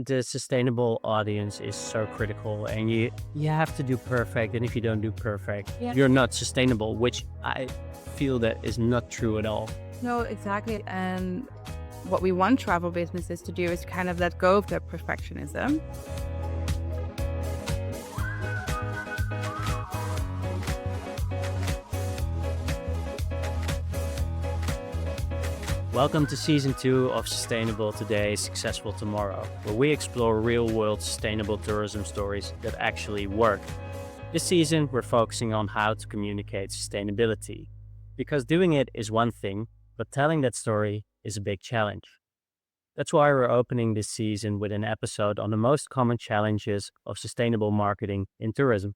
the sustainable audience is so critical, and you have to do perfect, and if you don't do perfect, Yeah. you're not sustainable, which I feel that is not true at all. No, exactly. And what we want travel businesses to do is kind of let go of their perfectionism. Welcome to season 2 of Sustainable Today, Successful Tomorrow, where we explore real-world sustainable tourism stories that actually work. This season, we're focusing on how to communicate sustainability, because doing it is one thing, but telling that story is a big challenge. That's why we're opening this season with an episode on the most common challenges of sustainable marketing in tourism.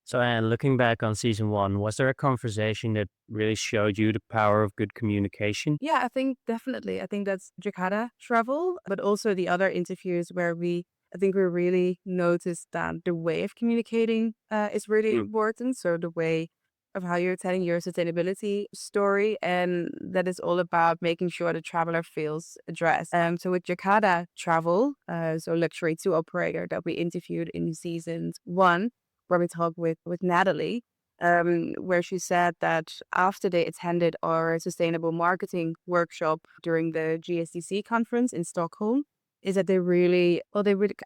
So, Anne, looking back on season 1, was there a conversation that really showed you the power of good communication? Yeah, I think definitely. I think that's Jakarta travel, but also the other interviews where I think we really noticed that the way of communicating is really Mm, important. So the way of how you're telling your sustainability story, and that is all about making sure the traveler feels addressed. So with Jakarta travel, so luxury tour operator that we interviewed in season 1, where we talked with Natalie, where she said that after they attended our sustainable marketing workshop during the GSDC conference in Stockholm, is that they really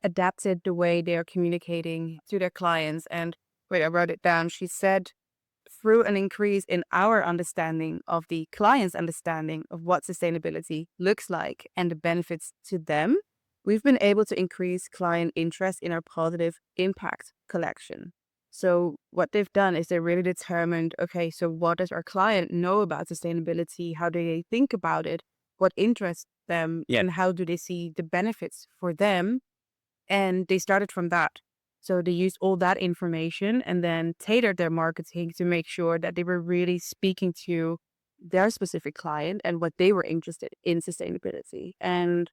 adapted the way they are communicating to their clients. And wait, I wrote it down. She said, through an increase in our understanding of the client's understanding of what sustainability looks like and the benefits to them, we've been able to increase client interest in our positive impact collection. So what they've done is they really determined, okay, so what does our client know about sustainability? How do they think about it? What interests them yeah, and how do they see the benefits for them? And they started from that. So they used all that information and then tailored their marketing to make sure that they were really speaking to their specific client and what they were interested in sustainability. And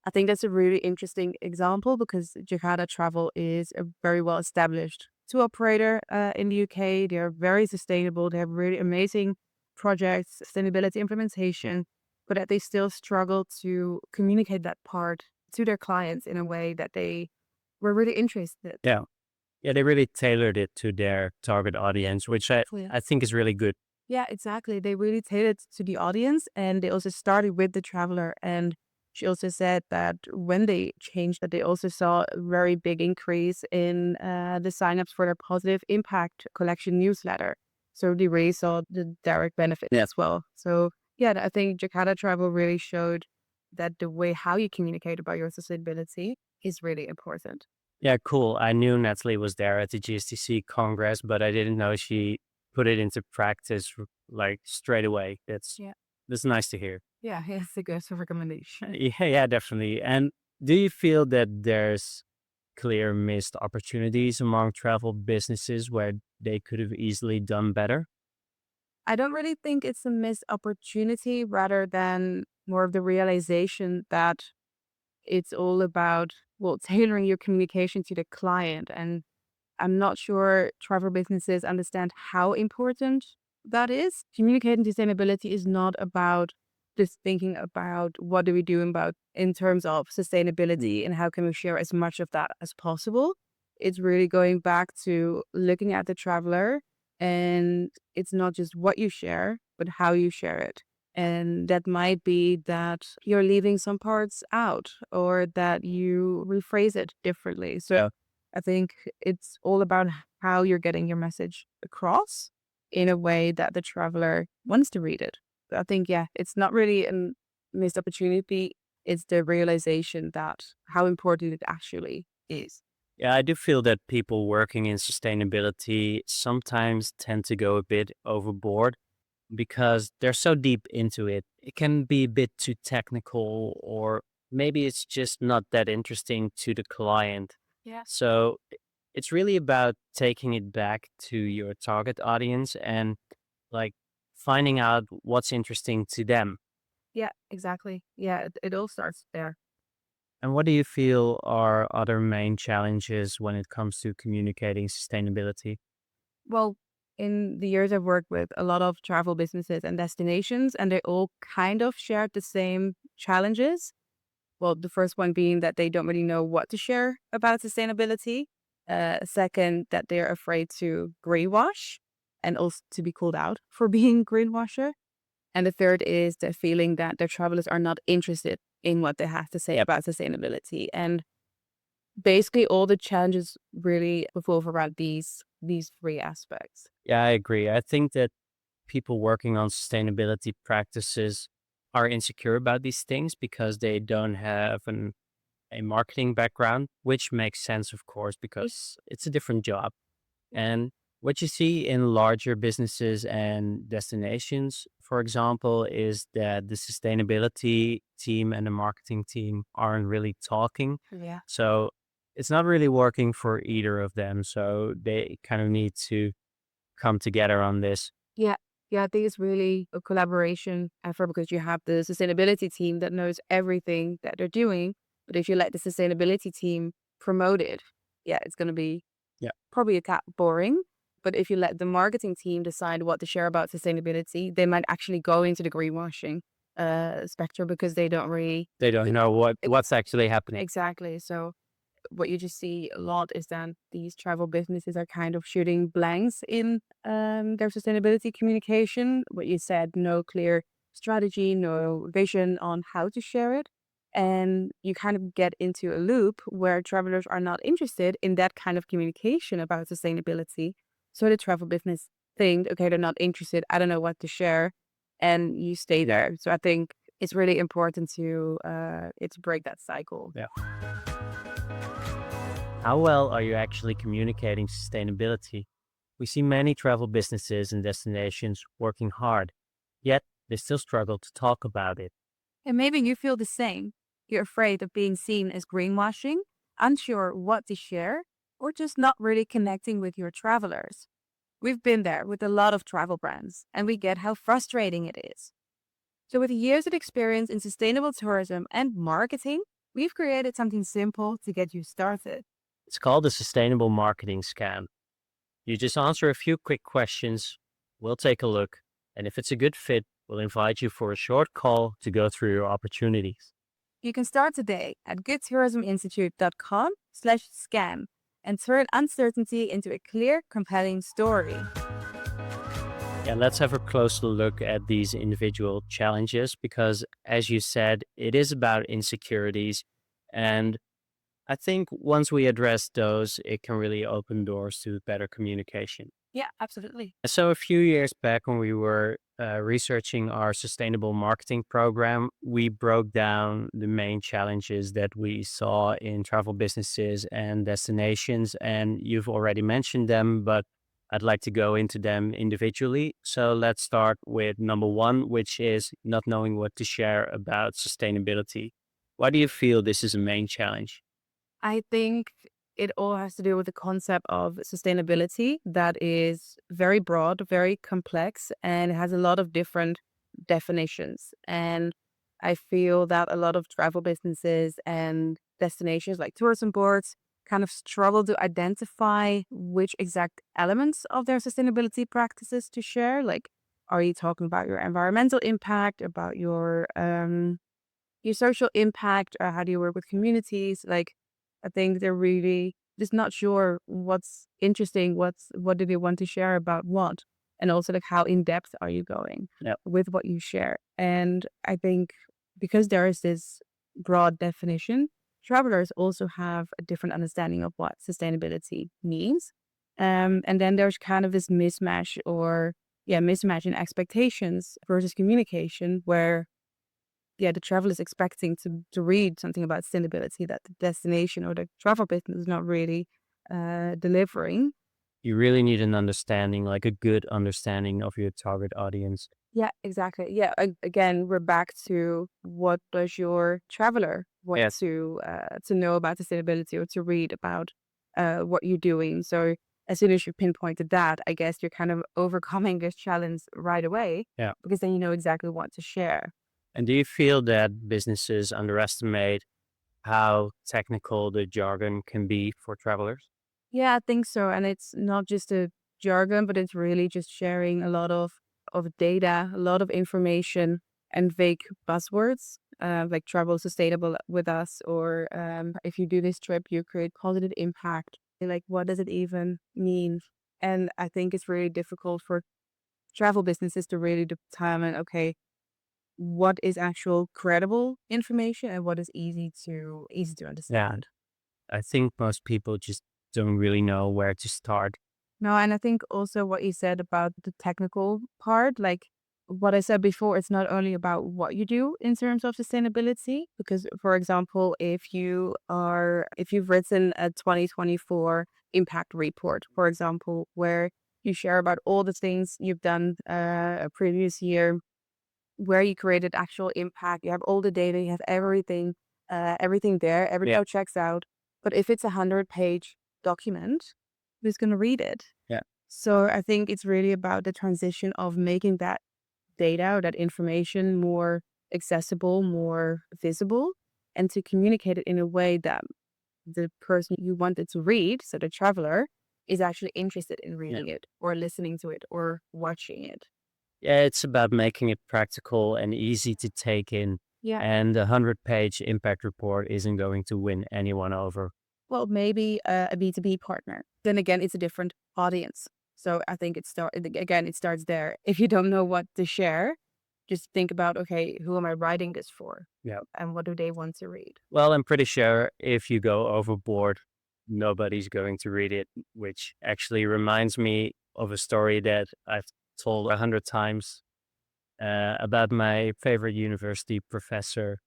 I think that's a really interesting example because Jakarta Travel is a very well established tour operator in the UK. They're very sustainable. They have really amazing projects, sustainability implementation, but that they still struggle to communicate that part to their clients in a way that they were really interested. yeah. Yeah, they really tailored it to their target audience, which Yeah. I think is really good. Yeah, exactly. They really tailored to the audience and they also started with the traveler. And she also said that when they changed that, they also saw a very big increase in the signups for their positive impact collection newsletter. So they really saw the direct benefit Yeah. as well. So yeah, I think Jakarta Travel really showed that the way how you communicate about your sustainability is really important. Yeah, cool. I knew Natalie was there at the GSTC Congress, but I didn't know she put it into practice like straight away. Yeah. That's nice to hear. Yeah, it's a good recommendation. Yeah, yeah, definitely. And do you feel that there's clear missed opportunities among travel businesses where they could have easily done better? I don't really think it's a missed opportunity rather than more of the realization that it's all about, well, tailoring your communication to the client. And I'm not sure travel businesses understand how important that is. Communicating sustainability is not about just thinking about what do we do about in terms of sustainability and how can we share as much of that as possible. It's really going back to looking at the traveler, and it's not just what you share, but how you share it. And that might be that you're leaving some parts out or that you rephrase it differently. So I think it's all about how you're getting your message across in a way that the traveler wants to read it. I think, yeah, it's not really a missed opportunity. It's the realization that how important it actually is. Yeah, I do feel that people working in sustainability sometimes tend to go a bit overboard because they're so deep into it. It can be a bit too technical, or maybe it's just not that interesting to the client. Yeah. So it's really about taking it back to your target audience and like finding out what's interesting to them. Yeah, exactly. Yeah, it all starts there. And what do you feel are other main challenges when it comes to communicating sustainability? Well, in the years I've worked with a lot of travel businesses and destinations, and they all kind of shared the same challenges. Well, the first one being that they don't really know what to share about sustainability. Second, that they're afraid to greenwash and also to be called out for being greenwasher. And the third is the feeling that their travelers are not interested in what they have to say about sustainability. And basically all the challenges really revolve around these three aspects. Yeah, I agree. I think that people working on sustainability practices are insecure about these things because they don't have a marketing background, which makes sense, of course, because it's a different job. And what you see in larger businesses and destinations, for example, is that the sustainability team and the marketing team aren't really talking. Yeah. So it's not really working for either of them. So they kind of need to come together on this. Yeah. Yeah, I think it's really a collaboration effort because you have the sustainability team that knows everything that they're doing. But if you let the sustainability team promote it, yeah, it's going to be Yeah. probably a cat boring. But if you let the marketing team decide what to share about sustainability, they might actually go into the greenwashing spectrum because they don't really They don't know what's actually happening. exactly. So what you just see a lot is that these travel businesses are kind of shooting blanks in their sustainability communication. What you said, no clear strategy, no vision on how to share it. And you kind of get into a loop where travelers are not interested in that kind of communication about sustainability. So the travel business think, okay, they're not interested. I don't know what to share. And you stay there. So I think it's really important to break that cycle. Yeah. How well are you actually communicating sustainability? We see many travel businesses and destinations working hard, yet they still struggle to talk about it. And maybe you feel the same. You're afraid of being seen as greenwashing, unsure what to share, or just not really connecting with your travelers. We've been there with a lot of travel brands, and we get how frustrating it is. So, with years of experience in sustainable tourism and marketing, we've created something simple to get you started. It's called a sustainable marketing scam. You just answer a few quick questions, we'll take a look, and if it's a good fit, we'll invite you for a short call to go through your opportunities. You can start today at goodtourisminstitute.com/scam and turn uncertainty into a clear, compelling story. Yeah, let's have a closer look at these individual challenges because, as you said, it is about insecurities. And I think once we address those, it can really open doors to better communication. Yeah, absolutely. So, a few years back, when we were researching our sustainable marketing program, we broke down the main challenges that we saw in travel businesses and destinations. And you've already mentioned them, but I'd like to go into them individually. So, let's start with number one, which is not knowing what to share about sustainability. Why do you feel this is a main challenge? I think it all has to do with the concept of sustainability that is very broad, very complex, and has a lot of different definitions. And I feel that a lot of travel businesses and destinations like tourism boards kind of struggle to identify which exact elements of their sustainability practices to share. Like, are you talking about your environmental impact, about your social impact, how do you work with communities? Like, I think they're really just not sure what's interesting, what do they want to share about what, and also like how in depth are you going Yeah. with what you share. And I think because there is this broad definition, travelers also have a different understanding of what sustainability means. And then there's kind of this mismatch or yeah, mismatch in expectations versus communication where yeah, the travel is expecting to read something about sustainability that the destination or the travel business is not really delivering. You really need an understanding, like a good understanding of your target audience. Yeah, exactly. Yeah, again, we're back to what does your traveler want Yes. to know about sustainability or to read about what you're doing. So as soon as you pinpointed that, I guess you're kind of overcoming this challenge right away Yeah. because then you know exactly what to share. And do you feel that businesses underestimate how technical the jargon can be for travelers? Yeah, I think so. And it's not just a jargon, but it's really just sharing a lot of data, a lot of information and vague buzzwords. like travel sustainable with us, or if you do this trip, you create positive impact. Like, what does it even mean? And I think it's really difficult for travel businesses to really determine, okay, what is actual credible information and what is easy to Yeah, understand. I think most people just don't really know where to start. No, and I think also what you said about the technical part, like what I said before, it's not only about what you do in terms of sustainability, because for example, if you've written a 2024 impact report, for example, where you share about all the things you've done a previous year, where you created actual impact, you have all the data, you have everything there, Yeah, everything checks out. But if it's a 100-page document, who's going to read it? yeah. So I think it's really about the transition of making that data or that information more accessible, more visible, and to communicate it in a way that the person you want it to read, so the traveler, is actually interested in Yeah. reading it or listening to it or watching it. Yeah, it's about making it practical and easy to take in. Yeah. And a 100-page impact report isn't going to win anyone over. Well, maybe a B2B partner. Then again, it's a different audience. So I think it starts there. If you don't know what to share, just think about, okay, who am I writing this for? Yeah. And what do they want to read? Well, I'm pretty sure if you go overboard, nobody's going to read it, which actually reminds me of a story that I've told 100 times about my favorite university professor.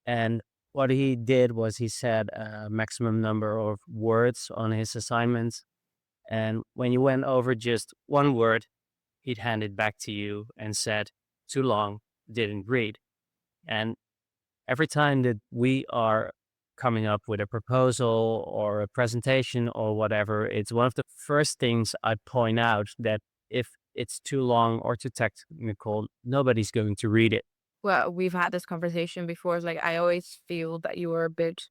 And what he did was he set a maximum number of words on his assignments. And when you went over just one word, he'd hand it back to you and said, too long, didn't read. And every time that we are coming up with a proposal or a presentation or whatever, it's one of the first things I point out that if it's too long or too technical, nobody's going to read it. Well, we've had this conversation before. It's like I always feel that you are a bit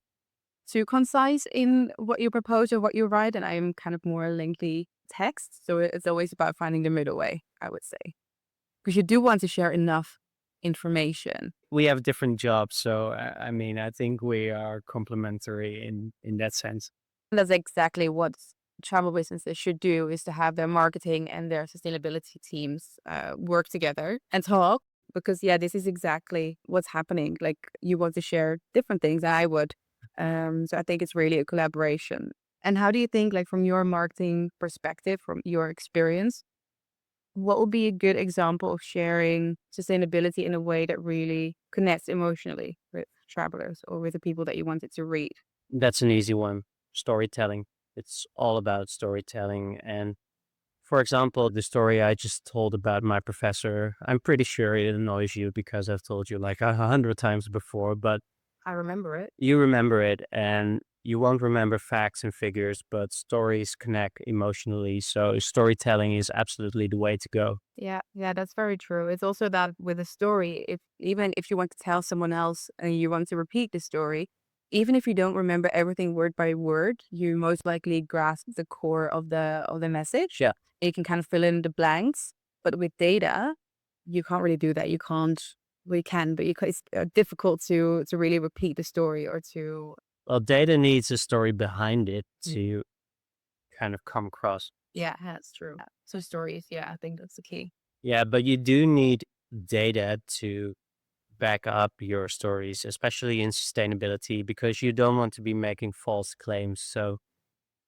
too concise in what you propose or what you write, and I'm kind of more lengthy text. So it's always about finding the middle way, I would say, because you do want to share enough information. We have different jobs, so I mean, I think we are complementary in that sense. That's exactly what travel businesses should do, is to have their marketing and their sustainability teams work together and talk, because yeah, this is exactly what's happening. Like, you want to share different things than I would. So I think it's really a collaboration. And how do you think, like from your marketing perspective, from your experience, what would be a good example of sharing sustainability in a way that really connects emotionally with travelers or with the people that you wanted to read? That's an easy one. Storytelling. It's all about storytelling. And for example, the story I just told about my professor, I'm pretty sure it annoys you because I've told you like 100 times before, but I remember it. you remember it and you won't remember facts and figures, but stories connect emotionally. So storytelling is absolutely the way to go. Yeah, yeah, that's very true. It's also that with a story, if even if you want to tell someone else and you want to repeat the story, even if you don't remember everything word by word, you most likely grasp the core of the message. Yeah. You can kind of fill in the blanks, but with data, you can't really do that. You can't. We can, but it's difficult to really repeat the story or to. Well, data needs a story behind it Mm. to kind of come across. Yeah, that's true. So stories, yeah, I think that's the key. Yeah, but you do need data to back up your stories, especially in sustainability, because you don't want to be making false claims. So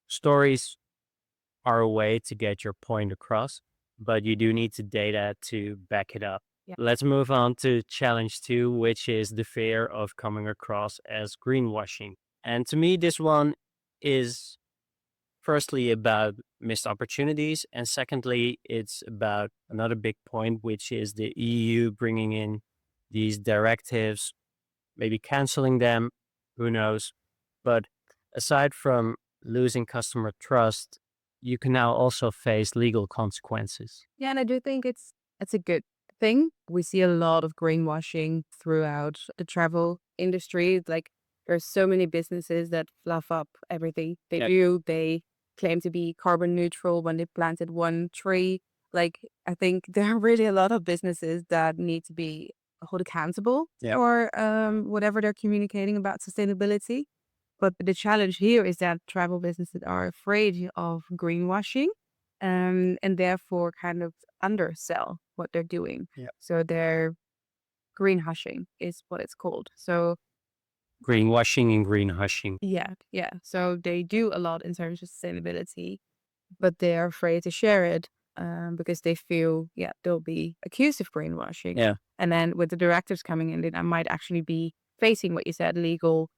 stories are a way to get your point across, but you do need the data to back it up. Yeah. Let's move on to challenge two, which is the fear of coming across as greenwashing. And to me, this one is firstly about missed opportunities. And secondly, it's about another big point, which is the EU bringing in these directives, maybe canceling them, who knows. But aside from losing customer trust, you can now also face legal consequences. Yeah, and I do think it's a good thing. We see a lot of greenwashing throughout the travel industry. Like, there's so many businesses that fluff up everything they Yeah. do. They claim to be carbon neutral when they planted one tree. Like, I think there are really a lot of businesses that need to be hold accountable Yeah. for whatever they're communicating about sustainability. But the challenge here is that travel businesses are afraid of greenwashing, and therefore kind of undersell what they're doing. Yeah. So they're greenhushing is what it's called. So Greenwashing and greenhushing. yeah, yeah. So they do a lot in terms of sustainability, but they're afraid to share it because they feel, yeah, they'll be accused of greenwashing. Yeah. And then with the directives coming in, then I might actually be facing what you said, legal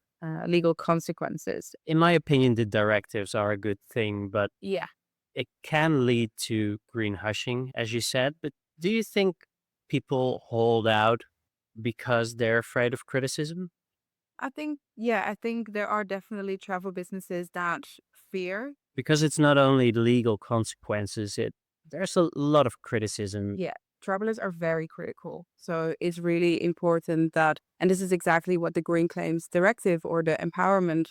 consequences. In my opinion, the directives are a good thing, but Yeah, it can lead to greenhushing, as you said. But do you think people hold out because they're afraid of criticism? I think there are definitely travel businesses that fear. Because it's not only legal consequences, there's a lot of criticism. Yeah, travelers are very critical. So it's really important that, and this is exactly what the Green Claims Directive or the empowerment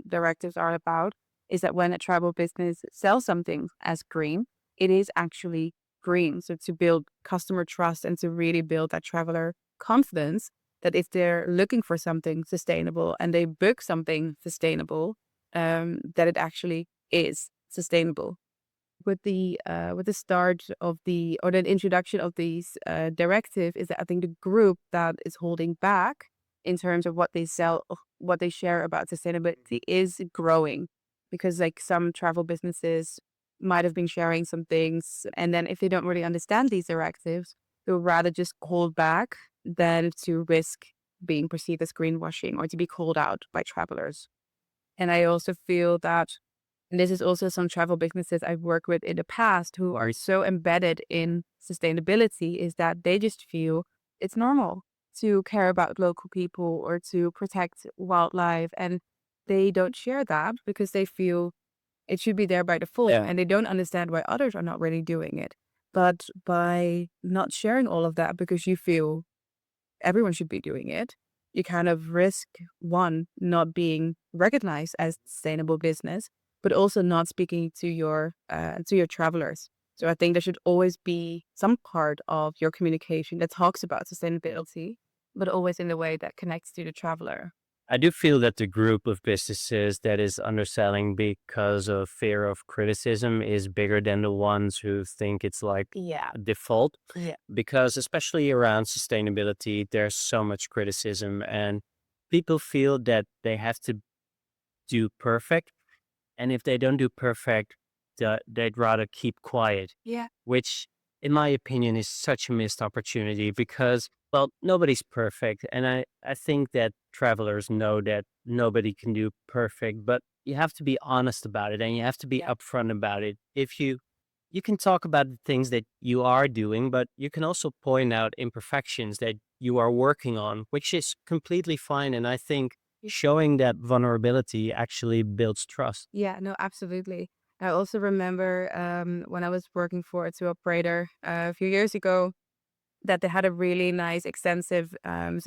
directives are about, is that when a travel business sells something as green, it is actually green. So to build customer trust and to really build that traveler confidence that if they're looking for something sustainable and they book something sustainable, that it actually is sustainable with the start of the or the introduction of these directive is that I think the group that is holding back in terms of what they sell, what they share about sustainability is growing because like some travel businesses might have been sharing some things and then if they don't really understand these directives, they'll rather just hold back than to risk being perceived as greenwashing or to be called out by travelers. And I also feel that and this is also some travel businesses I've worked with in the past who are so embedded in sustainability is that they just feel it's normal to care about local people or to protect wildlife. And they don't share that because they feel it should be there by default Yeah. and they don't understand why others are not really doing it. But by not sharing all of that because you feel everyone should be doing it, you kind of risk one, not being recognized as sustainable business, but also not speaking to your travelers. So I think there should always be some part of your communication that talks about sustainability, but always in a way that connects to the traveler. I do feel that the group of businesses that is underselling because of fear of criticism is bigger than the ones who think it's like Yeah. a default. Yeah. Because especially around sustainability, there's so much criticism, and people feel that they have to do perfect. And if they don't do perfect, they'd rather keep quiet, Yeah. which, in my opinion, is such a missed opportunity because, well, nobody's perfect. And I think that travelers know that nobody can do perfect, but you have to be honest about it and you have to be Yeah. upfront about it. If you can talk about the things that you are doing, but you can also point out imperfections that you are working on, which is completely fine. And I think showing that vulnerability actually builds trust. Yeah, no, absolutely. I also remember when I was working for a tour operator a few years ago, that they had a really nice, extensive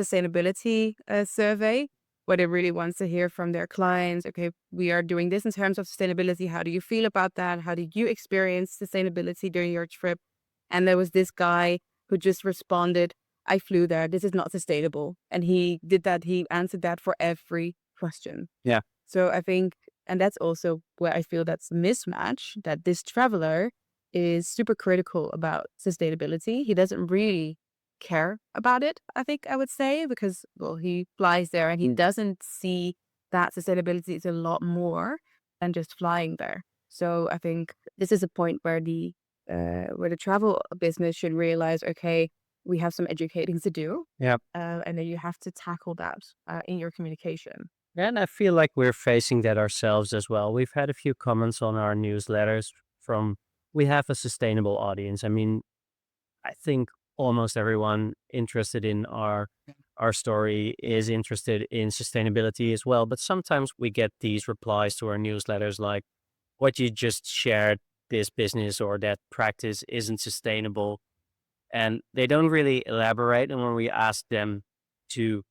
sustainability survey where they really wants to hear from their clients. Okay, we are doing this in terms of sustainability. How do you feel about that? How did you experience sustainability during your trip? And there was this guy who just responded, I flew there. This is not sustainable. And he did that. He answered that for every question. Yeah. So I think, and that's also where I feel that's a mismatch that this traveler is super critical about sustainability. He doesn't really care about it, I think I would say, because, well, he flies there and he doesn't see that sustainability is a lot more than just flying there. So I think this is a point where the travel business should realize, okay, we have some educating to do, Yeah. and then you have to tackle that in your communication. And I feel like we're facing that ourselves as well. We've had a few comments on our newsletters from, we have a sustainable audience. I mean, I think almost everyone interested in our story is interested in sustainability as well. But sometimes we get these replies to our newsletters like, what you just shared, this business or that practice isn't sustainable. And they don't really elaborate. And when we ask them to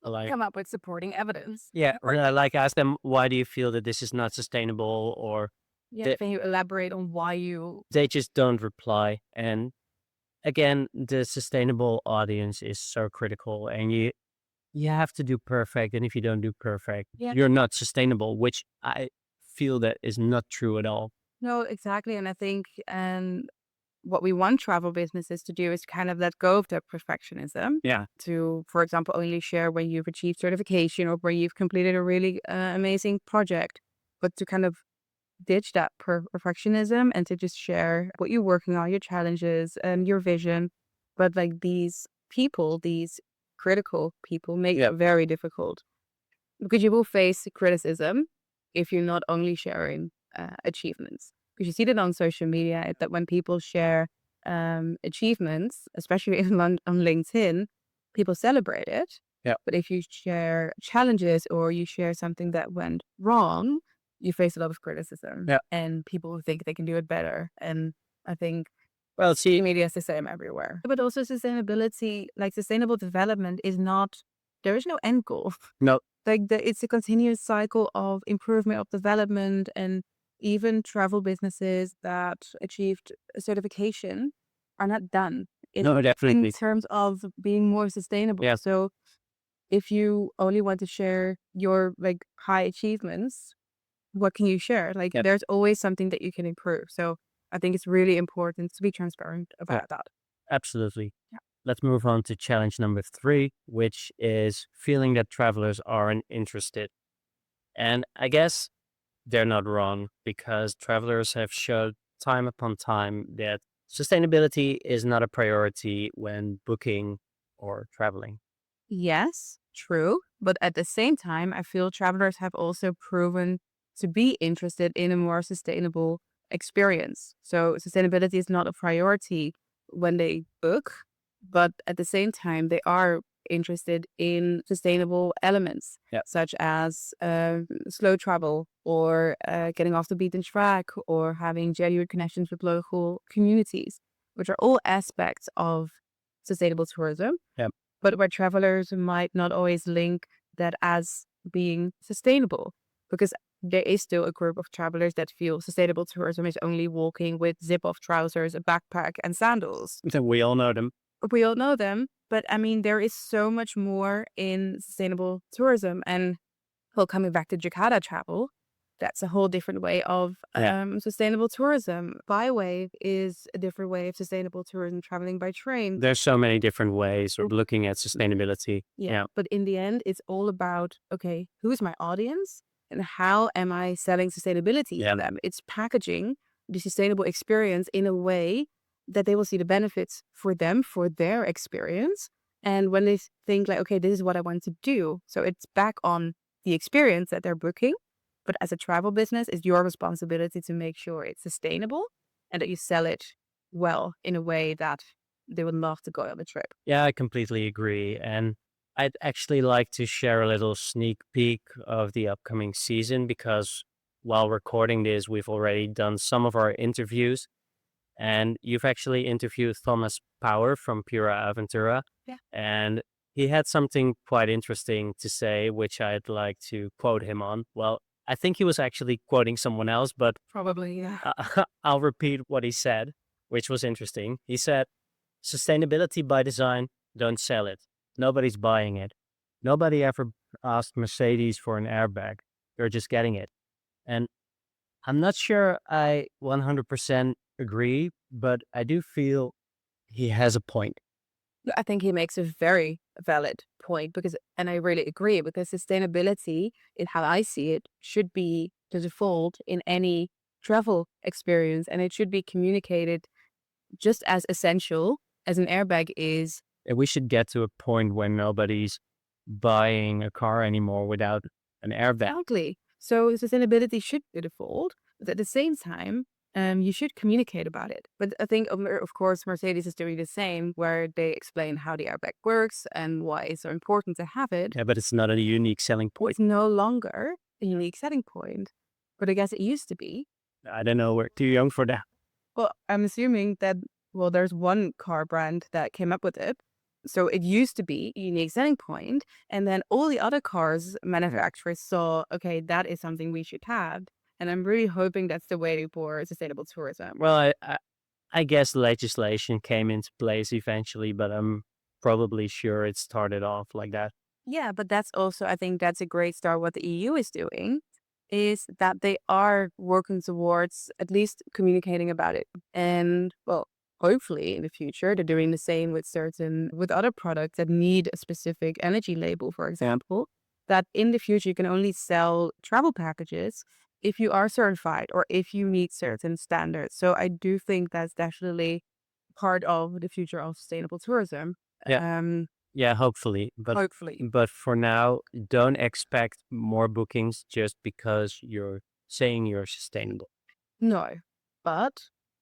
like, Come up with supporting evidence. yeah, or like ask them, why do you feel that this is not sustainable? Or Yeah. they, Can you elaborate on why you they just don't reply. And again, the sustainable audience is so critical, and you have to do perfect, and if you don't do perfect, Yeah. you're not sustainable, which I feel that is not true at all. No, exactly. And I think what we want travel businesses to do is kind of let go of that perfectionism Yeah. to, for example, only share when you've achieved certification or where you've completed a really amazing project, but to kind of ditch that perfectionism and to just share what you're working on, your challenges and your vision. But like these people, these critical people make Yeah. it very difficult because you will face criticism if you're not only sharing achievements. Because you see that on social media that when people share achievements, especially on LinkedIn, people celebrate it. Yeah. But if you share challenges or you share something that went wrong, you face a lot of criticism Yeah. and people will think they can do it better. And I think Well, see, media is the same everywhere. But also sustainability, like sustainable development is not, there is no end goal. no, Like it's a continuous cycle of improvement of development, and even travel businesses that achieved a certification are not done no, in definitely. terms of being more sustainable. Yeah. So if you only want to share your like high achievements, what can you share? Like Yeah. there's always something that you can improve. So I think it's really important to be transparent Yeah. about that. Absolutely. Yeah. Let's move on to challenge number 3, which is feeling that travelers aren't interested. And I guess they're not wrong because travelers have showed time upon time that sustainability is not a priority when booking or traveling. Yes, true. But at the same time, I feel travelers have also proven to be interested in a more sustainable experience. So, sustainability is not a priority when they book, but at the same time, they are interested in sustainable elements, Yeah. such as slow travel or getting off the beaten track or having genuine connections with local communities, which are all aspects of sustainable tourism, Yeah. but where travelers might not always link that as being sustainable, because there is still a group of travelers that feel sustainable tourism is only walking with zip off trousers, a backpack, and sandals. Then we all know them. We all know them, but I mean, there is so much more in sustainable tourism. And well, coming back to Jakarta travel, that's a whole different way of Yeah. sustainable tourism. Bywave is a different way of sustainable tourism, traveling by train. There's so many different ways of looking at sustainability. Yeah. Yeah. But in the end, it's all about, okay, who is my audience and how am I selling sustainability Yeah. to them? It's packaging the sustainable experience in a way that they will see the benefits for them, for their experience. And when they think like, okay, this is what I want to do. So it's back on the experience that they're booking. But as a travel business, it's your responsibility to make sure it's sustainable and that you sell it well in a way that they would love to go on the trip. Yeah, I completely agree. And I'd actually like to share a little sneak peek of the upcoming season because while recording this, we've already done some of our interviews. And you've actually interviewed Thomas Power from Pura Aventura. Yeah. And he had something quite interesting to say, which I'd like to quote him on. Well, I think he was actually quoting someone else, but Probably, yeah. I'll repeat what he said, which was interesting. He said, sustainability by design, don't sell it. Nobody's buying it. Nobody ever asked Mercedes for an airbag. They're just getting it. And I'm not sure I 100% agree, but I do feel he has a point. I think he makes a very valid point because, and I really agree, because sustainability, in how I see it, should be the default in any travel experience, and it should be communicated just as essential as an airbag is. And we should get to a point where nobody's buying a car anymore without an airbag. Exactly. So sustainability should be the default, but at the same time, you should communicate about it. But I think, of course, Mercedes is doing the same, where they explain how the airbag works and why it's so important to have it. Yeah, but it's not a unique selling point. It's no longer a unique selling point, but I guess it used to be. I don't know. We're too young for that. Well, I'm assuming that, well, there's one car brand that came up with it. So it used to be a unique selling point, and then all the other cars manufacturers saw, okay, that is something we should have. And I'm really hoping that's the way for sustainable tourism. Well, I I guess legislation came into place eventually, but I'm probably sure it started off like that. Yeah, but that's also, I think that's a great start. What the EU is doing is that they are working towards at least communicating about it. And well, hopefully in the future, they're doing the same with with other products that need a specific energy label, for example, that in the future you can only sell travel packages if you are certified or if you meet certain standards. So I do think that's definitely part of the future of sustainable tourism. Yeah. Um, Yeah, hopefully. But Hopefully. for now, don't expect more bookings just because you're saying you're sustainable. No, but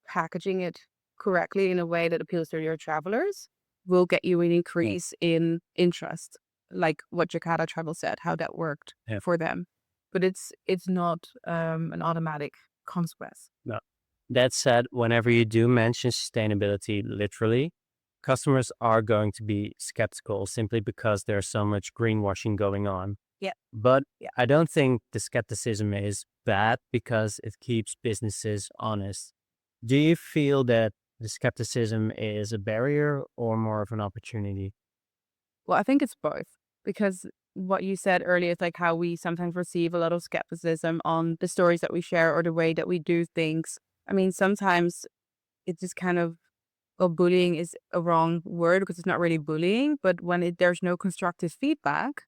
packaging it correctly in a way that appeals to your travelers will get you an Yeah. increase in interest, like what Jakarta Travel said, how that worked Yeah. for them. But it's not an automatic consequence. No. That said, whenever you do mention sustainability literally, customers are going to be skeptical simply because there's so much greenwashing going on. Yeah, But yeah. I don't think the skepticism is bad because it keeps businesses honest. Do you feel that the skepticism is a barrier or more of an opportunity? Well, I think it's both because what you said earlier is like how we sometimes receive a lot of skepticism on the stories that we share or the way that we do things. I mean, sometimes it's just kind of, well, bullying is a wrong word because it's not really bullying, but when there's no constructive feedback,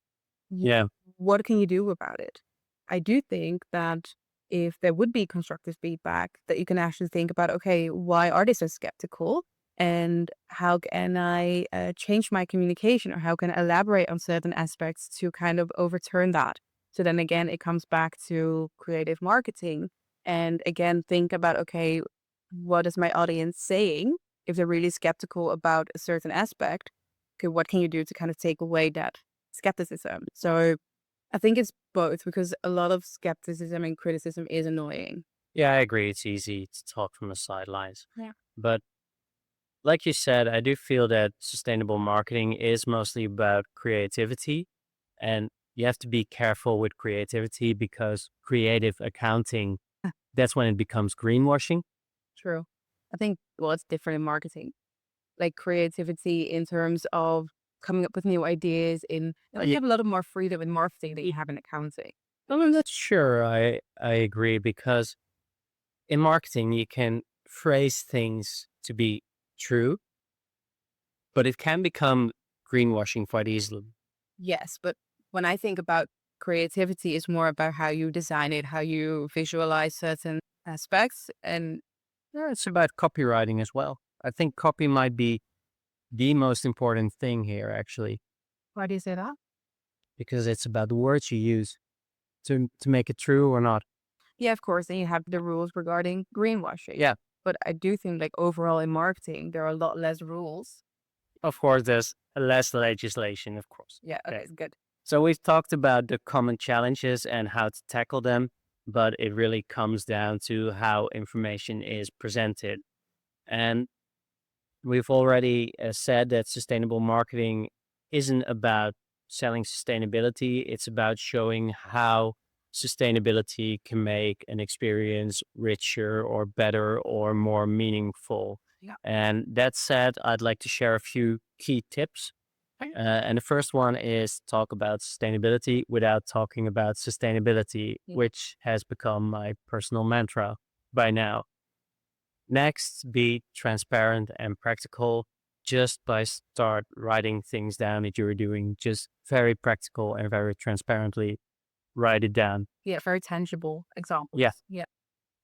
w- Yeah. what can you do about it? I do think that if there would be constructive feedback, that you can actually think about, okay, why are they so skeptical? And how can I change my communication or how can I elaborate on certain aspects to kind of overturn that? So then again, it comes back to creative marketing. And again, think about, okay, what is my audience saying? If they're really skeptical about a certain aspect, okay, what can you do to kind of take away that skepticism? So I think it's both because a lot of skepticism and criticism is annoying. Yeah, I agree. It's easy to talk from the sidelines. Yeah. But like you said, I do feel that sustainable marketing is mostly about creativity. And you have to be careful with creativity because creative accounting, that's when it becomes greenwashing. True. I think, well, it's different in marketing, like creativity in terms of coming up with new ideas you Yeah, have a lot of more freedom in marketing than you have in accounting. I'm not sure I agree because in marketing, you can phrase things to be true, but it can become greenwashing quite easily. Yes, but when I think about creativity, it's more about how you design it, how you visualize certain aspects. And Yeah, it's about copywriting as well. I think copy might be the most important thing here, actually, why do you say that? because it's about the words you use to make it true or not. Yeah, of course. Then you have the rules regarding greenwashing. Yeah, But I do think like overall in marketing, there are a lot less rules. of course, there's less legislation, of course. Yeah, okay, Okay. it's good. So we've talked about the common challenges and how to tackle them, but it really comes down to how information is presented. And we've already said that sustainable marketing isn't about selling sustainability, it's about showing how sustainability can make an experience richer or better or more meaningful. Yeah. And that said, I'd like to share a few key tips. And the first one is talk about sustainability without talking about sustainability, Yeah. which has become my personal mantra by now. Next, be transparent and practical just by start writing things down that you're doing. Just very practical and very transparently write it down. Yeah, very tangible Yeah. examples. Yeah.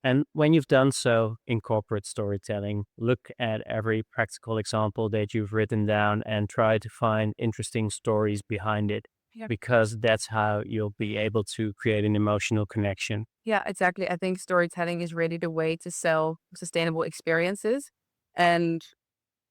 And when you've done so, incorporate storytelling. Look at every practical example that you've written down and try to find interesting stories behind it Yeah. because that's how you'll be able to create an emotional connection. Yeah, exactly. I think storytelling is really the way to sell sustainable experiences. And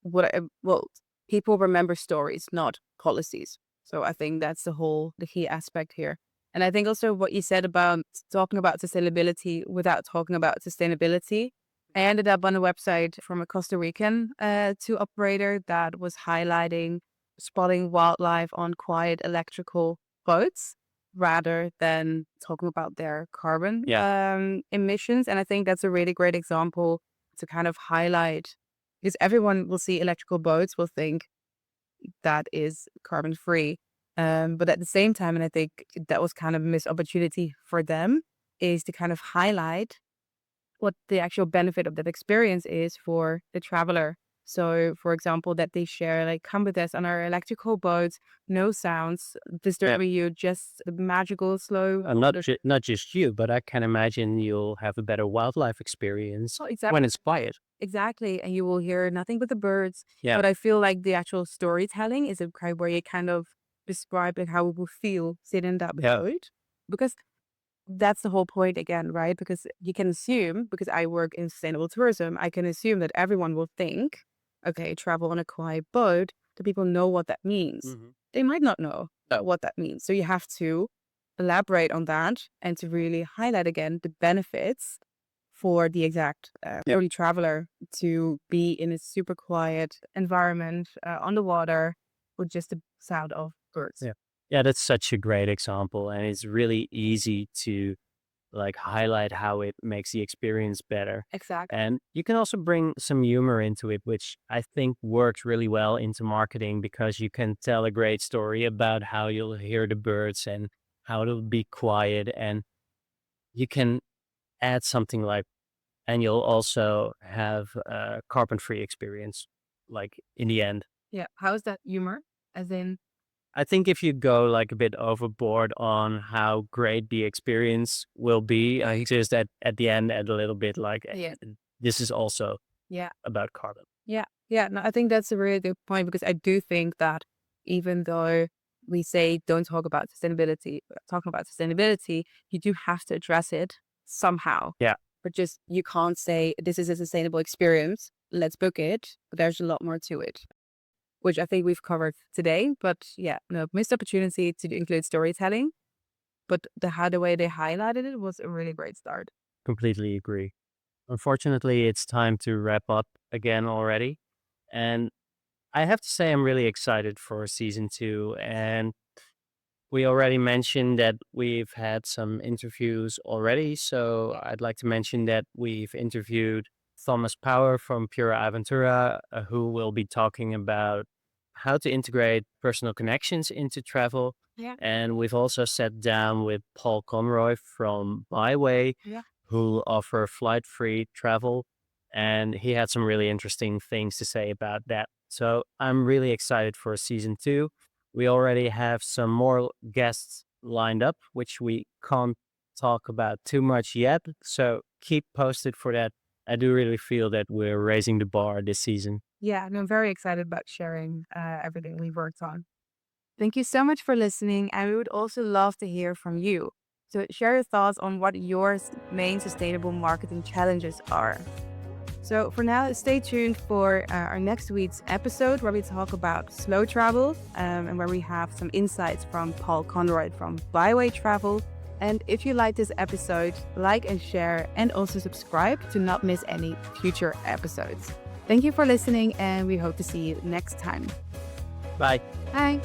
well, people remember stories, not policies. So I think that's the key aspect here. And I think also what you said about talking about sustainability without talking about sustainability. I ended up on a website from a Costa Rican tour operator that was highlighting spotting wildlife on quiet electrical boats rather than talking about their carbon Yeah. emissions. And I think that's a really great example to kind of highlight, because everyone will see electrical boats, will think that is carbon free. But at the same time, and I think that was kind of a missed opportunity for them, is to kind of highlight what the actual benefit of that experience is for the traveler. So, for example, that they share, like, come with us on our electrical boats, no sounds disturbing you, just the magical, slow. Not just you, but I can imagine you'll have a better wildlife experience Oh, exactly. when it's quiet. Exactly. And you will hear nothing but the birds. Yeah. But I feel like the actual storytelling is a kind where you kind of describe like how it will feel sitting in that boat. Because that's the whole point again, right? Because you can assume, because I work in sustainable tourism, I can assume that everyone will think, okay, travel on a quiet boat, do people know what that means? They might not know what that means. So you have to elaborate on that and to really highlight again the benefits for the exact early traveler to be in a super quiet environment on the water with just the sound of birds. Yeah. Yeah, that's such a great example. And it's really easy to like highlight how it makes the experience better. Exactly. And you can also bring some humor into it, which I think works really well into marketing because you can tell a great story about how you'll hear the birds and how it'll be quiet. And you can add something like, and you'll also have a carbon free experience, like in the end. Yeah. How is that humor? As in, I think if you go like a bit overboard on how great the experience will be, just at the end, add a little bit like, yeah. this is also Yeah. about carbon. Yeah. Yeah. No, I think that's a really good point because I do think that even though we say don't talking about sustainability, you do have to address it somehow. Yeah. But just you can't say this is a sustainable experience, let's book it. But there's a lot more to it, which I think we've covered today. But yeah, no, missed opportunity to include storytelling. But the way they highlighted it was a really great start. Completely agree. Unfortunately, it's time to wrap up again already. And I have to say, I'm really excited for season 2. And we already mentioned that we've had some interviews already. So I'd like to mention that we've interviewed Thomas Power from Pura Aventura, who will be talking about how to integrate personal connections into travel. Yeah. And we've also sat down with Paul Conroy from Byway, Yeah. who offer flight-free travel. And he had some really interesting things to say about that. So I'm really excited for season 2. We already have some more guests lined up, which we can't talk about too much yet. So keep posted for that. I do really feel that we're raising the bar this season. Yeah, and I'm very excited about sharing everything we've worked on. Thank you so much for listening, and we would also love to hear from you. So share your thoughts on what your main sustainable marketing challenges are. So for now, stay tuned for our next week's episode where we talk about slow travel and where we have some insights from Paul Conroy from Byway Travel. And if you like this episode, like and share, and also subscribe to not miss any future episodes. Thank you for listening, and we hope to see you next time. Bye. Bye.